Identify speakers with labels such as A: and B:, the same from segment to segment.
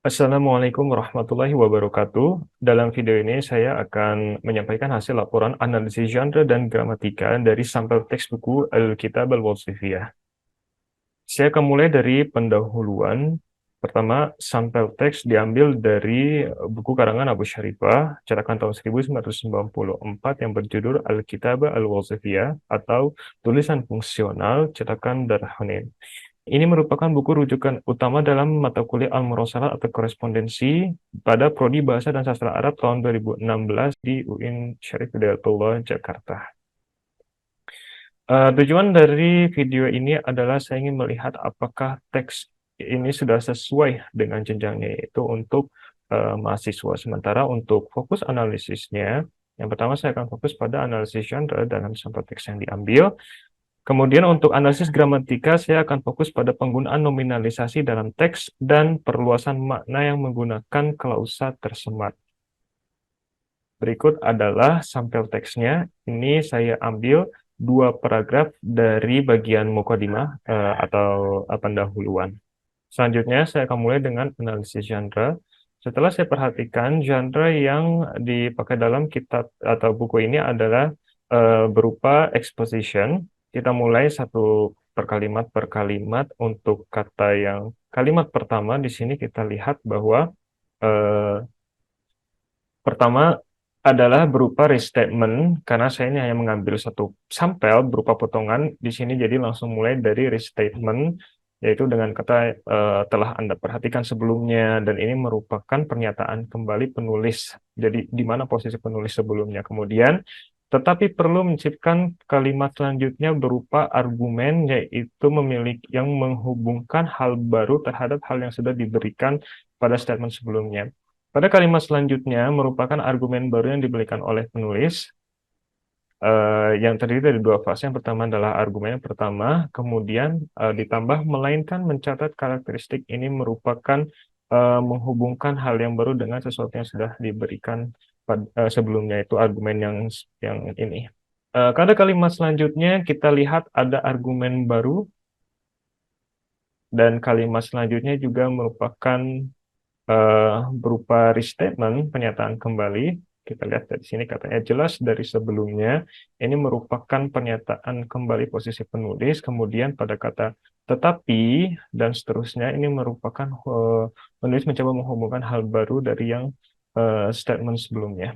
A: Assalamualaikum warahmatullahi wabarakatuh. Dalam video ini saya akan menyampaikan hasil laporan analisis genre dan gramatika dari sampel teks buku Al-Kitab Al-Wasithiyah. Saya akan mulai dari pendahuluan. Pertama, sampel teks diambil dari buku karangan Abu Syarifah, cetakan tahun 1994 yang berjudul Al-Kitab Al-Wasithiyah atau Tulisan Fungsional cetakan Darhonin. Ini merupakan buku rujukan utama dalam mata kuliah Al-Murassalat atau korespondensi pada Prodi Bahasa dan Sastra Arab tahun 2016 di UIN Syarif Hidayatullah, Jakarta. Tujuan dari video ini adalah saya ingin melihat apakah teks ini sudah sesuai dengan jenjangnya, yaitu untuk mahasiswa. Sementara untuk fokus analisisnya, yang pertama saya akan fokus pada analisis genre dalam sampel teks yang diambil. Kemudian untuk analisis gramatika, saya akan fokus pada penggunaan nominalisasi dalam teks dan perluasan makna yang menggunakan klausa tersemat. Berikut adalah sampel teksnya. Ini saya ambil dua paragraf dari bagian mukadimah atau pendahuluan. Selanjutnya, saya akan mulai dengan analisis genre. Setelah saya perhatikan, genre yang dipakai dalam kitab atau buku ini adalah berupa exposition. Kita mulai satu per kalimat untuk kata yang kalimat pertama di sini kita lihat bahwa eh, pertama adalah berupa restatement karena saya ini hanya mengambil satu sampel berupa potongan di sini, jadi langsung mulai dari restatement, yaitu dengan kata telah Anda perhatikan sebelumnya, dan ini merupakan pernyataan kembali penulis. Jadi di mana posisi penulis sebelumnya. Kemudian tetapi perlu menciptakan kalimat selanjutnya berupa argumen, yaitu memiliki yang menghubungkan hal baru terhadap hal yang sudah diberikan pada statement sebelumnya. Pada kalimat selanjutnya merupakan argumen baru yang diberikan oleh penulis yang terdiri dari dua fase. Yang pertama adalah argumen yang pertama, kemudian ditambah melainkan mencatat karakteristik ini merupakan menghubungkan hal yang baru dengan sesuatu yang sudah diberikan sebelumnya, itu argumen yang ini. Pada kalimat selanjutnya kita lihat ada argumen baru, dan kalimat selanjutnya juga merupakan berupa restatement, pernyataan kembali. Kita lihat dari sini katanya jelas dari sebelumnya. Ini merupakan pernyataan kembali posisi penulis. Kemudian pada kata tetapi dan seterusnya ini merupakan penulis mencoba menghubungkan hal baru dari yang statement sebelumnya.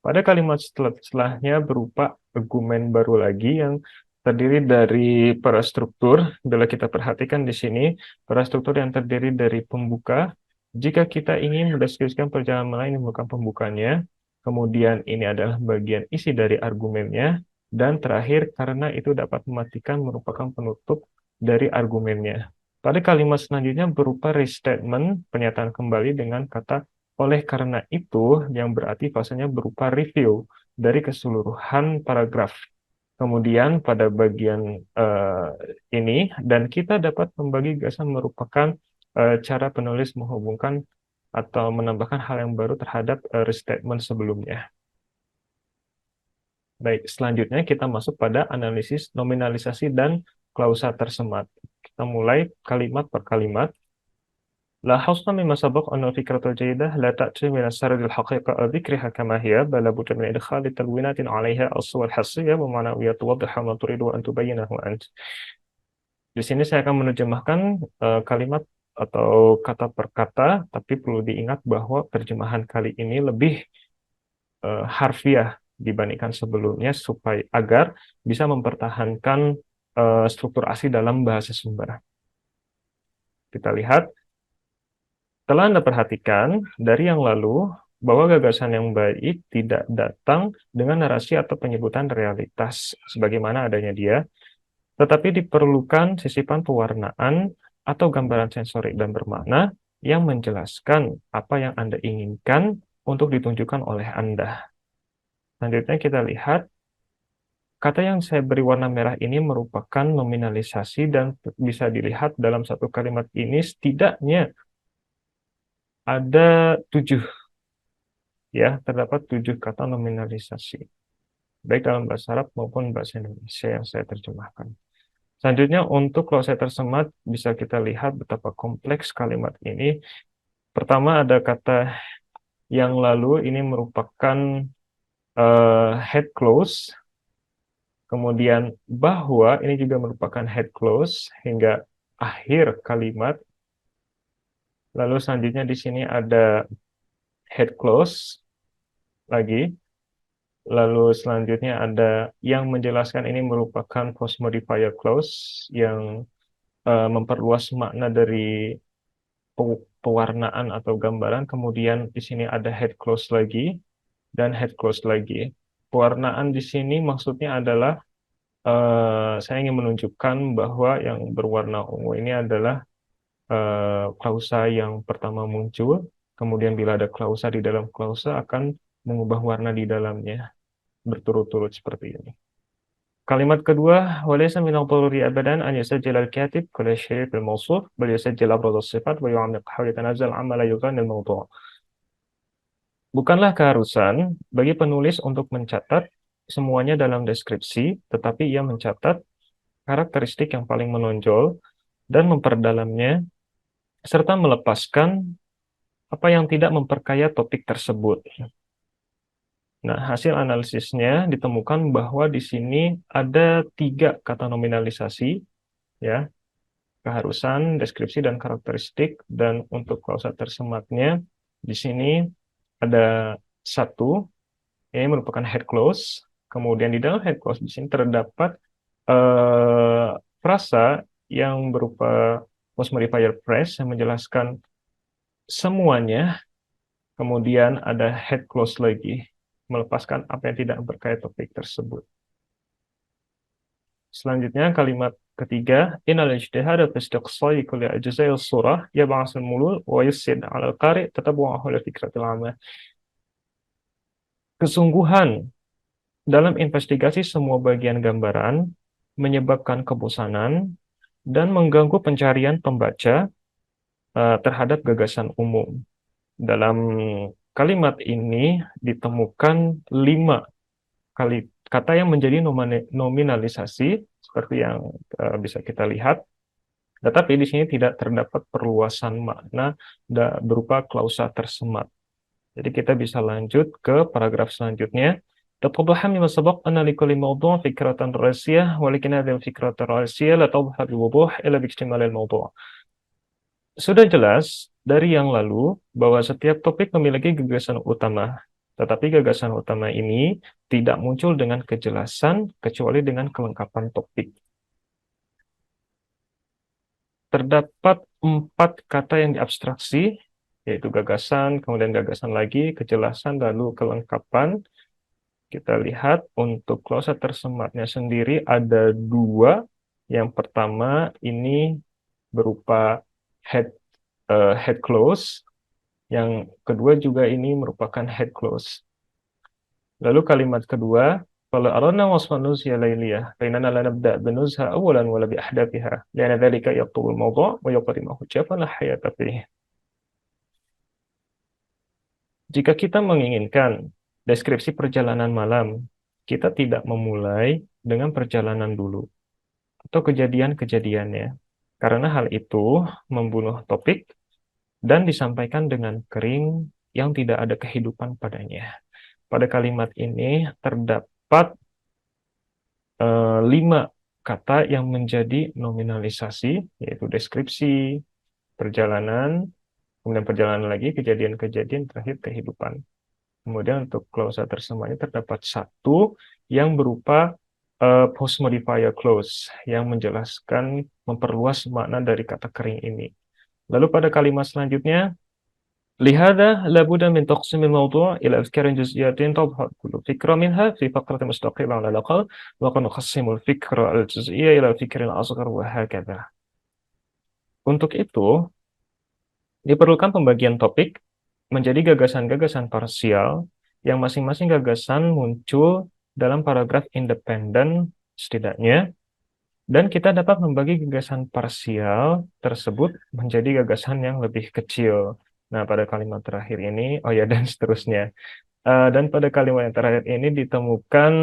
A: Pada kalimat setelahnya berupa argumen baru lagi yang terdiri dari parastruktur. Bila kita perhatikan di sini, parastruktur yang terdiri dari pembuka. Jika kita ingin mendeskripsikan perjalanan mana, ini bukan pembukanya. Kemudian ini adalah bagian isi dari argumennya. Dan terakhir, karena itu dapat mematikan, merupakan penutup dari argumennya. Pada kalimat selanjutnya berupa restatement, pernyataan kembali dengan kata oleh karena itu, yang berarti fasenya berupa review dari keseluruhan paragraf. Kemudian pada bagian ini, dan kita dapat membagi gagasan merupakan cara penulis menghubungkan atau menambahkan hal yang baru terhadap restatement sebelumnya. Baik, selanjutnya kita masuk pada analisis nominalisasi dan klausa tersemat. Kita mulai kalimat per kalimat. لاحظنا مما سبق أن الفكرة الجيدة لا تأتي من سرد الحقيقة أو ذكرها كما هي، بل لابد من إدخال تلوينات عليها الصور الحسية ومعنوية توضح ما تريد أن تبينه أنت. Di sini saya akan menerjemahkan kalimat atau kata per kata, tapi perlu diingat bahwa terjemahan kali ini lebih harfiah dibandingkan sebelumnya supaya agar bisa mempertahankan struktur asli dalam bahasa sumber. Kita lihat. Telah Anda perhatikan dari yang lalu bahwa gagasan yang baik tidak datang dengan narasi atau penyebutan realitas sebagaimana adanya dia, tetapi diperlukan sisipan pewarnaan atau gambaran sensorik dan bermakna yang menjelaskan apa yang Anda inginkan untuk ditunjukkan oleh Anda. Selanjutnya kita lihat, kata yang saya beri warna merah ini merupakan nominalisasi dan bisa dilihat dalam satu kalimat ini setidaknya ada 7, ya, terdapat 7 kata nominalisasi, baik dalam bahasa Arab maupun bahasa Indonesia yang saya terjemahkan. Selanjutnya, untuk klausa tersemat, bisa kita lihat betapa kompleks kalimat ini Pertama ada kata yang lalu, ini merupakan head clause. Kemudian bahwa ini juga merupakan head clause hingga akhir kalimat. Lalu selanjutnya di sini ada head clause lagi. Lalu selanjutnya ada yang menjelaskan ini merupakan post modifier clause yang memperluas makna dari pewarnaan atau gambaran. Kemudian di sini ada head clause lagi dan head clause lagi. Pewarnaan di sini maksudnya adalah saya ingin menunjukkan bahwa yang berwarna ungu ini adalah klausa yang pertama muncul, kemudian bila ada klausa di dalam klausa akan mengubah warna di dalamnya berturut-turut seperti ini. Kalimat kedua, وليس من الضروري أبدا أن يسجل الكاتب كل شيء في الموصوف بل يسجل أبرز الصفات ويعمق حول يتنازل عما لا يغني الموضوع. Bukanlah keharusan bagi penulis untuk mencatat semuanya dalam deskripsi, tetapi ia mencatat karakteristik yang paling menonjol dan memperdalamnya, serta melepaskan apa yang tidak memperkaya topik tersebut. Nah, hasil analisisnya ditemukan bahwa di sini ada 3 kata nominalisasi, ya, keharusan, deskripsi, dan karakteristik. Dan untuk klausa tersematnya, di sini ada 1, ini merupakan head clause. Kemudian di dalam head clause di sini terdapat frasa yang berupa post modifier phrase yang menjelaskan semuanya. Kemudian ada head clause lagi, melepaskan apa yang tidak berkait topik tersebut. Selanjutnya kalimat ketiga, innal ijtihada fi istiqsai kulli ajza'i as-surah yab'as al-mulul wa yusid 'ala al-qari' tatabbu'ahu li fikratil 'amah. Kesungguhan dalam investigasi semua bagian gambaran menyebabkan kebosanan dan mengganggu pencarian pembaca terhadap gagasan umum. Dalam kalimat ini ditemukan 5 kata yang menjadi nominalisasi seperti yang bisa kita lihat. Tetapi di sini tidak terdapat perluasan makna berupa klausa tersemat. Jadi kita bisa lanjut ke paragraf selanjutnya. تتضح مما سبق أن لكل موضوع فكرة رئيسية ولكن هذه الفكرة الرئيسية لا توضح بوضوح إلا باكتمال الموضوع. Sudah jelas dari yang lalu bahwa setiap topik memiliki gagasan utama, tetapi gagasan utama ini tidak muncul dengan kejelasan kecuali dengan kelengkapan topik. Terdapat 4 kata yang diabstraksi, yaitu gagasan, kemudian gagasan lagi, kejelasan, lalu kelengkapan. Kita lihat untuk klausa tersematnya sendiri ada 2. Yang pertama ini berupa head clause. Yang kedua juga ini merupakan head clause. Lalu kalimat kedua, kalau aradna wasfan nuzhiyah layliyah, fainana la nabda' binuzha awalan wala bi ahdathiha, li'anna dhalika yaqtulu al-mawdu' wa yuqaddimuhu jafan la hayata fihi. Jika kita menginginkan deskripsi perjalanan malam, kita tidak memulai dengan perjalanan dulu atau kejadian-kejadiannya, karena hal itu membunuh topik dan disampaikan dengan kering yang tidak ada kehidupan padanya. Pada kalimat ini terdapat 5 kata yang menjadi nominalisasi, yaitu deskripsi, perjalanan, kemudian perjalanan lagi, kejadian-kejadian, terakhir kehidupan. Kemudian untuk klausa tersematnya terdapat 1 yang berupa post modifier clause yang menjelaskan memperluas makna dari kata kering ini. Lalu pada kalimat selanjutnya, لهذا لابد من تقسيم الموضوع إلى أفكار جزئيات تظهر كل فكرة منها في فقرة مستقلة على الأقل وقد نقسم الفكرة الجزئية إلى فكر أصغر وهكذا. Untuk itu diperlukan pembagian topik menjadi gagasan-gagasan parsial yang masing-masing gagasan muncul dalam paragraf independen setidaknya, dan kita dapat membagi gagasan parsial tersebut menjadi gagasan yang lebih kecil. Nah, pada kalimat terakhir ini, oh ya, dan seterusnya. Dan pada kalimat yang terakhir ini ditemukan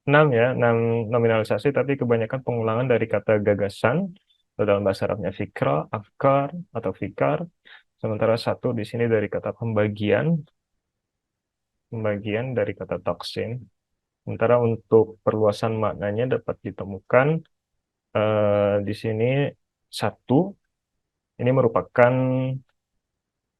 A: 6 nominalisasi, tapi kebanyakan pengulangan dari kata gagasan. atau dalam bahasa Arabnya fikra, afkar, atau fikar. Sementara satu di sini dari kata pembagian, pembagian dari kata taksim. Sementara untuk perluasan maknanya dapat ditemukan di sini satu, ini merupakan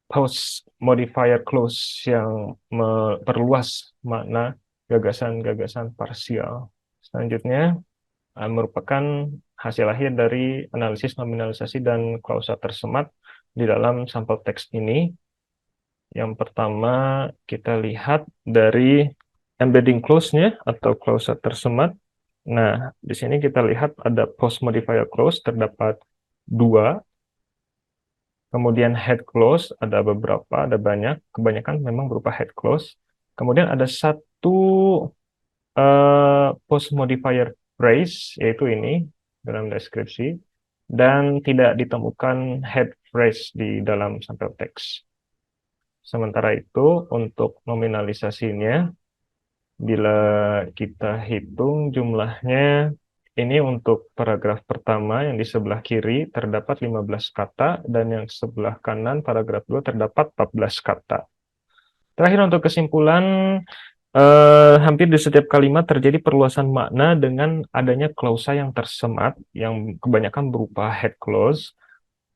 A: post modifier clause yang memperluas makna gagasan-gagasan parsial. Selanjutnya merupakan hasil akhir dari analisis nominalisasi dan klausa tersemat di dalam sampel teks ini. Yang pertama kita lihat dari embedding clause-nya atau klausa tersemat. Nah, di sini kita lihat ada post modifier clause terdapat dua. Kemudian head clause ada beberapa, ada banyak, kebanyakan memang berupa head clause. Kemudian ada satu post modifier phrase, yaitu ini dalam deskripsi, dan tidak ditemukan head phrase di dalam sampel teks. Sementara itu, untuk nominalisasinya, bila kita hitung jumlahnya, ini untuk paragraf pertama yang di sebelah kiri terdapat 15 kata, dan yang sebelah kanan paragraf 2 terdapat 14 kata. Terakhir untuk kesimpulan, hampir di setiap kalimat terjadi perluasan makna dengan adanya klausa yang tersemat, yang kebanyakan berupa head clause.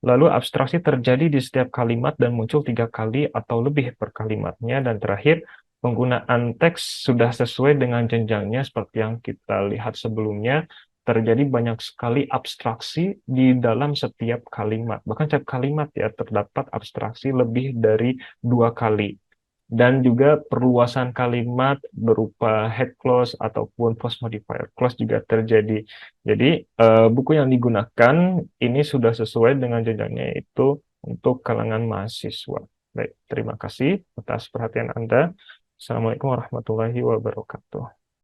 A: Lalu abstraksi terjadi di setiap kalimat dan muncul 3 kali atau lebih per kalimatnya. Dan terakhir, penggunaan teks sudah sesuai dengan jenjangnya seperti yang kita lihat sebelumnya. Terjadi banyak sekali abstraksi di dalam setiap kalimat. Bahkan setiap kalimat ya terdapat abstraksi lebih dari 2 kali. Dan juga perluasan kalimat berupa head clause ataupun post modifier clause juga terjadi. Jadi buku yang digunakan ini sudah sesuai dengan jenjangnya itu untuk kalangan mahasiswa. Baik, terima kasih atas perhatian Anda. Assalamualaikum warahmatullahi wabarakatuh.